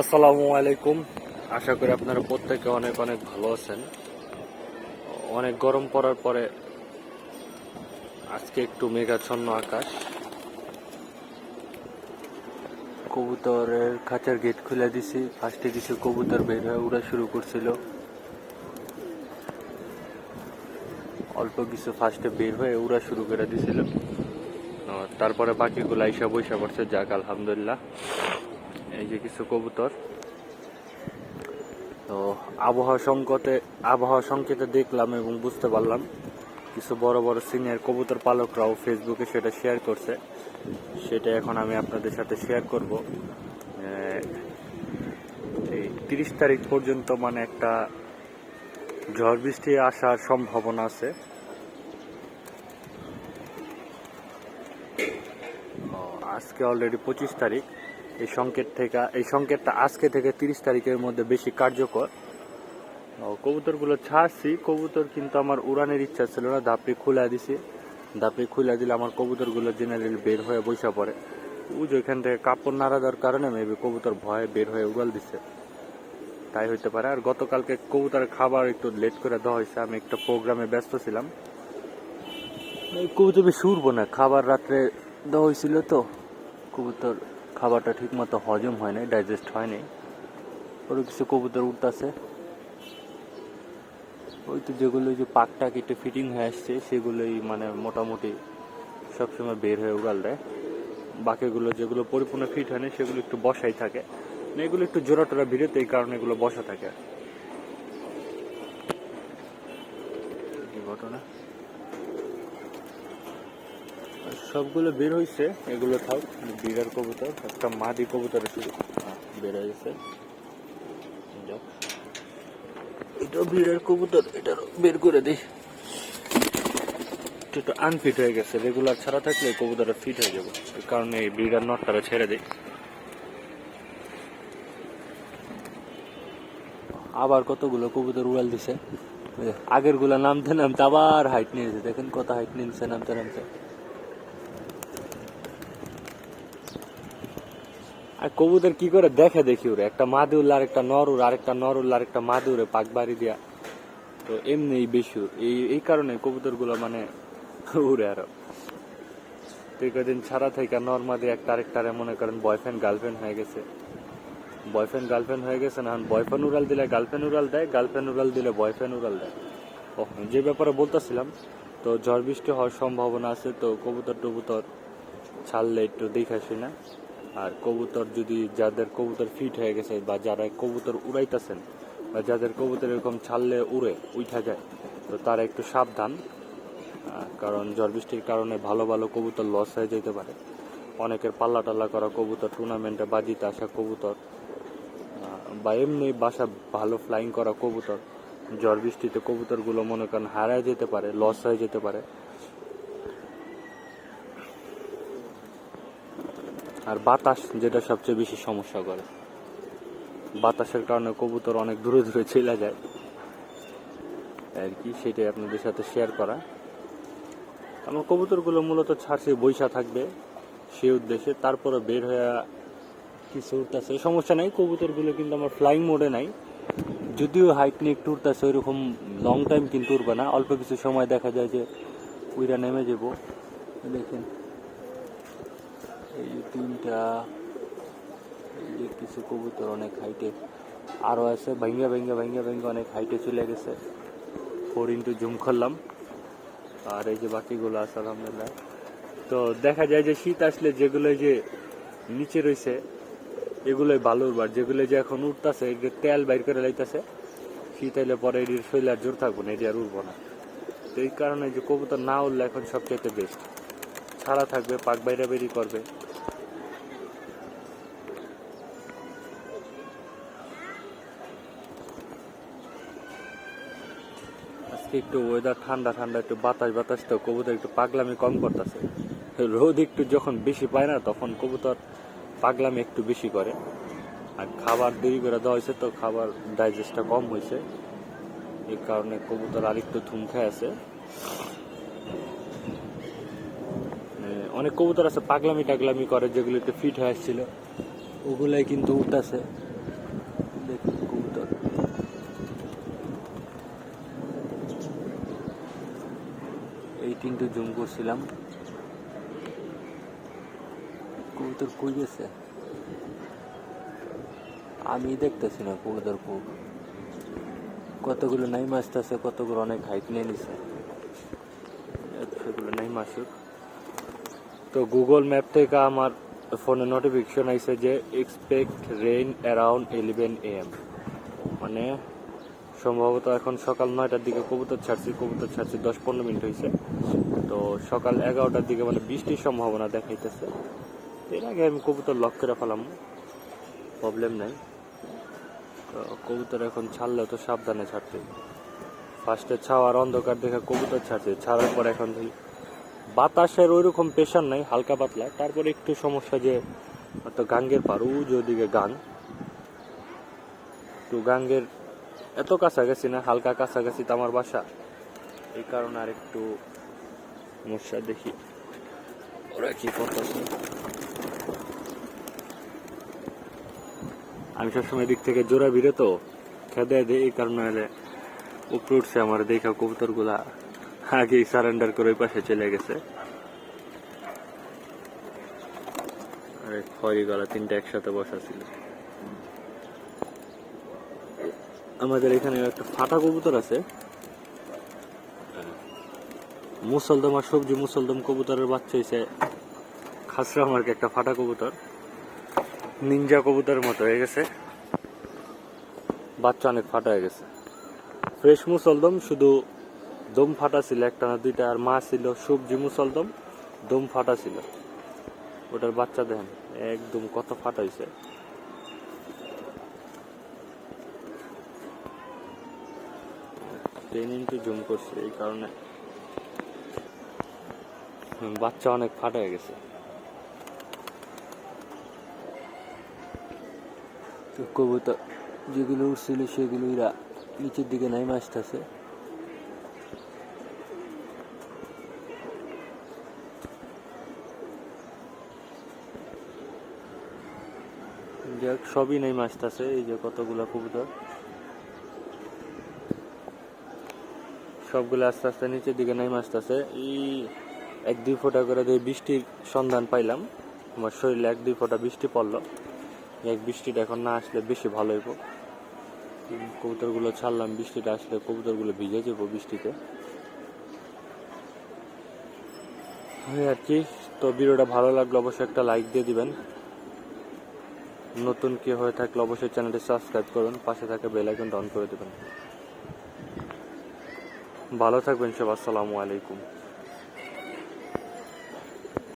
আসসালামু আলাইকুম। আশা করি আপনারা প্রত্যেকে অনেক অনেক ভালো আছেন। অনেক গরম পড়ার পরে আজকে একটু মেঘাচ্ছন্ন আকাশ। কবুতরের খাঁচার গেট খুলে দিছি। ফার্স্টে কিছু কবুতর বের হয়ে উড়া শুরু করছিল। অল্প কিছু ফার্স্টে বের হয়ে উড়া শুরু করে দিছিল, তারপরে বাকিগুলো আইসা বৈশা পড়ছে। যাক আলহামদুলিল্লাহ। এই যে কিছু কবুতর। তো আবহাওয়া সংকেতে দেখলাম এবং বুঝতে পারলাম কিছু বড় বড় সিনিয়র কবুতর পালকরাও ফেসবুকে সেটা শেয়ার করছে। সেটা এখন আমি আপনাদের সাথে শেয়ার করব। এই 30 তারিখ পর্যন্ত মানে একটা ঝড় বৃষ্টি আসার সম্ভাবনা আছে। আজকে অলরেডি 25 তারিখ। এই সংকেতটা আজকে থেকে 30 তারিখের মধ্যে বেশি কার্যকর। কবুতরগুলো ছাড়ছি, কবুতর কিন্তু আমার উড়ানের ইচ্ছা ছিল না। ধাপড়ি খুলে দিছি। ধাপড়ি খুলে দিলে আমার কবুতরগুলো জেনারেলি বের হয়ে বসা পড়ে। ওইখান থেকে কাপড় নাড়া দেওয়ার কারণে মেবি কবুতর ভয়ে বের হয়ে উড়াল দিচ্ছে, তাই হইতে পারে। আর গতকালকে কবুতরের খাবার একটু লেট করে দেওয়া হয়েছে। আমি একটা প্রোগ্রামে ব্যস্ত ছিলাম। কবুতর বেশি উড়বো না, খাবার রাত্রে দেওয়া হয়েছিল তো কবুতর খাবারটা ঠিক মতো হজম হয় নাই, ডাইজেস্ট হয় নাই। ওর কিছু কবুতর উঠতেছে। ওই তো যেগুলো যে পাকটা কেটে ফিটিং হয়ে আসছে সেগুলোই মানে মোটামুটি সবসময় বের হয়ে উড়াল দেয়। বাকিগুলো যেগুলো পরিপূর্ণ ফিট হয়নি সেগুলো একটু বসাই থাকে। এগুলো একটু জোড়া টোরা ভিড়েতে, এই কারণে এগুলো বসা থাকে। ঘটনা সবগুলো বের হয়েছে, এগুলো থাক। বিড়ার কবুতর, একটা মাদি কবুতর শুধু বের হয়ে গেছে। এটা বিড়ার কবুতর, এটা বের করে দিই। একটু আনফিট হয়ে গেছে, রেগুলার ছাড়া থাকলে কবুতরটা ফিট হয়ে যাবে। এই কারণে এই ব্রিডার নটটারে ছেড়ে দিই। আবার কতগুলো কবুতর উড়াল দিছে। আগের গুলা নামতে নামতে আবার হাইট নিয়েছে। দেখেন কত হাইট নিয়েছে নামতে নামতে। আর কবুতর কি করে দেখে দেখি উড়ে, একটা মাদি উড়লে আরেকটা নর উড়ে, আরেকটা নর উড়লে আরেকটা মাদি উড়ে পাক বাড়ি দিয়া। তো এমনি বেশি এই কারণে কবুতর গুলো মানে উড়ে আরো। তো কদিন ছাড়া থেকে নর মাদি একটা আরেকটারে মনে করেন বয়ফ্রেন্ড গার্লফ্রেন্ড হয়ে গেছে। না বয়ফ্রেন্ড উড়াল দিলে গার্লফ্রেন্ড উড়াল দেয়, গার্লফ্রেন্ড উড়াল দিলে বয়ফ্রেন্ড উড়াল দেয়। যে ব্যাপারে বলতেছিলাম, তো ঝড় বৃষ্টি হওয়ার সম্ভাবনা আছে। তো কবুতর টবুতর ছাড়লে একটু দেখাশি না। আর কবুতর যদি যাদের কবুতর ফিট হয়ে গেছে বা যারা কবুতর উড়াইতেছেন বা যাদের কবুতর এরকম ছাড়লে উড়ে উঠা যায়, তো তারা একটু সাবধান। কারণ ঝড় বৃষ্টির কারণে ভালো ভালো কবুতর লস হয়ে যেতে পারে। অনেকের পাল্লা টাল্লা করা কবুতর, টুর্নামেন্টে বাজিতে আসা কবুতর বা এমনি বাসা ভালো ফ্লাইং করা কবুতর ঝড় বৃষ্টিতে কবুতরগুলো মনে করেন হারায় যেতে পারে, লস হয়ে যেতে পারে। আর বাতাস যেটা সবচেয়ে বেশি সমস্যা করে, বাতাসের কারণে কবুতর অনেক দূরে দূরে চলে যায় আর কি। সেটাই আপনাদের সাথে শেয়ার করা। আমার কবুতরগুলো মূলত ছাড়ছে বৈশা থাকবে সেই উদ্দেশ্যে। তারপরে বের হয়ে কিছু উঠতেছে, সমস্যা নাই। কবুতরগুলো কিন্তু আমার ফ্লাইং মোডে নাই, যদিও হাইট নিয়ে একটু উঠতেছে। ওইরকম লং টাইম কিন্তু উঠবে না, অল্প কিছু সময় দেখা যায় যে উইরা নেমে যাব। দেখেন এই তিনটা, এই যে কিছু কবুতর অনেক হাইটে আরও আছে, ভাঙ্গা ভাঙ্গা ভাঙ্গা ভাঙ্গা অনেক হাইটে চলে গেছে। 4x জুম করলাম। আর এই যে বাকিগুলো আছে আলহামদুলিল্লাহ। তো দেখা যায় যে শীত আসলে যেগুলো যে নিচে রয়েছে এগুলোই ভালো উঠবার, যেগুলো যে এখন উঠতেছে তেল বাইর করে লাইতেছে, শীত আইলে পরে এটির শরীর আর জোর থাকবো না, এটি আর উঠবো না। তো এই কারণে যে কবুতর না উঠলে এখন সবচেয়ে বেস্ট। ছাড়া থাকবে, পাক বাইরে বেরি করবে। আজকে একটু ওয়েদার ঠান্ডা ঠান্ডা, একটু বাতাস তো কবুতর একটু পাগলামি কম করতেছে। রোদ একটু যখন বেশি পায় না তখন কবুতর পাগলামি একটু বেশি করে। আর খাবার দেরি করে দেওয়া হয়েছে তো খাবার ডাইজেস্টটা কম হয়েছে, এই কারণে কবুতর আরেকটু থুম খেয়ে আছে। অনেক কবুতর আছে পাগলামি টাগলামি করে, যেগুলো একটু ফিট হয়ে আসছিল ওগুলাই কিন্তু উঠতেছে। দেখুন কবুতর, এই তিনটে জুম করছিলাম। কবুতর কই গেছে আমি দেখতেছি না। কবুতর কতগুলো নাই মাছতেছে, কতগুলো অনেক হাইট নিয়ে নিছে, সেগুলো নাই মাসুক। তো গুগল ম্যাপ থেকে আমার ফোনে নোটিফিকেশন আইছে যে এক্সপেক্ট রেইন অ্যারাউন্ড 11 AM, মানে সম্ভবত এখন সকাল 9টার দিকে কবুতর ছাড়ছি 10-15 মিনিট হয়েছে। তো সকাল 11টার দিকে মানে বৃষ্টির সম্ভাবনা দেখাইতেছে। এর আগে আমি কবুতর লক করে ফেলাম, প্রবলেম নাই। তো কবুতর এখন ছাড়লেও তো সাবধানে ছাড়তে। ফার্স্টে ছাওয়ার অন্ধকার দেখে কবুতর ছাড়ছে, ছাড়ার পর এখন বাতাসের ওই রকম প্রেশার নাই, হালকা পাতলা। তারপরে একটু সমস্যা যে তো গাঙ্গের পার, ওদিকে গাং, তো গাঙ্গের এত কাছাকাছি না, হালকা কাছাকাছি তো আমার বাসা, এই কারণে আর একটু সমস্যা। দেখি ওরা কি করতেছে। আমি সবসময় দিক থেকে জোড়া ভিড়ে তো খেদে দেয়, এই কারণে হলে উপরে উঠছে আমার দেখা কবুতর গুলা আগেই সারেন্ডার করে ওই পাশে চলে গেছে। আরে খয়রি গলা তিনটা একসাথে বসা ছিল। আমাদের এখানে একটা ফাটা কবুতর আছে, মুসলদম আর সবজি মুসলদম কবুতরের বাচ্চা হয়েছে খাসরা মার্কে একটা ফাটা কবুতর, নিনজা কবুতরের মতো হয়ে গেছে, বাচ্চা অনেক ফাটা হয়ে গেছে। ফ্রেশ মুসলদম, শুধু দম ফাটা ছিল একটা না দুইটা, আর মা ছিল সবজি মুসলদম, দম ফাটা ছিল। ওটার বাচ্চা দেখেন একদম কত ফাটা হয়েছে। জুম করছে এই কারণে বাচ্চা অনেক ফাটা হয়ে গেছে। কবুতর যেগুলো উঠছিল সেগুলো নিচের দিকে নাই আসতেছে। যাক সবই নাই আসতেছে, এই যে কতগুলা কবুতর সবগুলো আস্তে আস্তে নিচের দিকে নাই আসতেছে। এই 1-2 ফোঁটা করে দিয়ে বৃষ্টির সন্ধান পাইলাম, আমার শরীরে 1-2 ফোঁটা বৃষ্টি পড়লো। এক বৃষ্টিটা এখন না আসলে বেশি ভালো হইব। কবুতরগুলো ছাড়লাম, বৃষ্টিটা আসলে কবুতরগুলো ভিজে যাবো বৃষ্টিতে আর কি। তো ভিডিওটা ভালো লাগলে অবশ্যই একটা লাইক দিয়ে দিবেন। নতুন কেউ হয়ে থাকলে অবশ্যই চ্যানেলটি সাবস্ক্রাইব করুন, পাশে থাকা বেল আইকনটা অন করে দেবেন। ভালো থাকবেন সব, আসসালামু আলাইকুম।